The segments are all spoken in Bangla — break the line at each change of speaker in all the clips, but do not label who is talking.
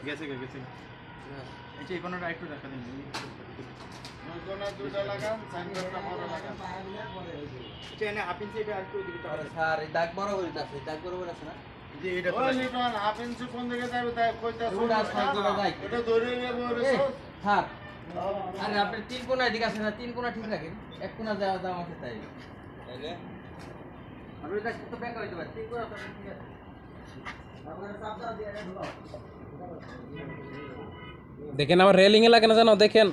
গেছে গেছে এই যে এই কোণাটা একটু দেখা দিন ওই কোণা দুটো লাগান সাইনবোর্ডটা বড় লাগান এটা এনে হাফ ইঞ্চি এটা একটু দিকে
আরে স্যার এই দাগ বরাবরই আছে দাগ বরাবর আছে না
যে এটা তো লিটন হাফ ইঞ্চি কোন দিকে যাবে তাই কইতা
ওটা সাইডে যাই
এটা ধরে নেব
স্যার আরে আপনি তিন কোণা এদিকে আছে না তিন কোণা ঠিক রাখেন এক কোণা যাওয়া দাও আমাকে তাই তাইলে আমি এটা তো ব্যাক করে দেব তিন কোণা তো ঠিক আছে আপনারা সাবধান দিয়ে এটা ঢুকাও
দেখেন আমার রেলিং এ লাগে না জানো দেখেন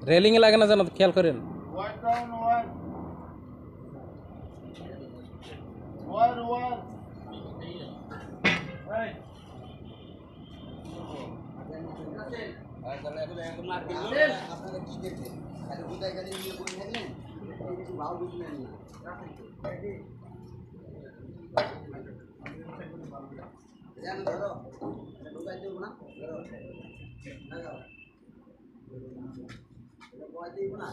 রেলিং এ লাগে না জানো খেয়াল করেন
one down one one one এই
তাহলে এখন মার দিন আপনারা কি দেখছেন খালি বুঝাই গাড়ি নিয়ে বসে থাকলেন কিছু ভাও বুঝলেন না জানো ধরো ঢুকাই দেব না ধরো লাগাও এটা বয় দেব না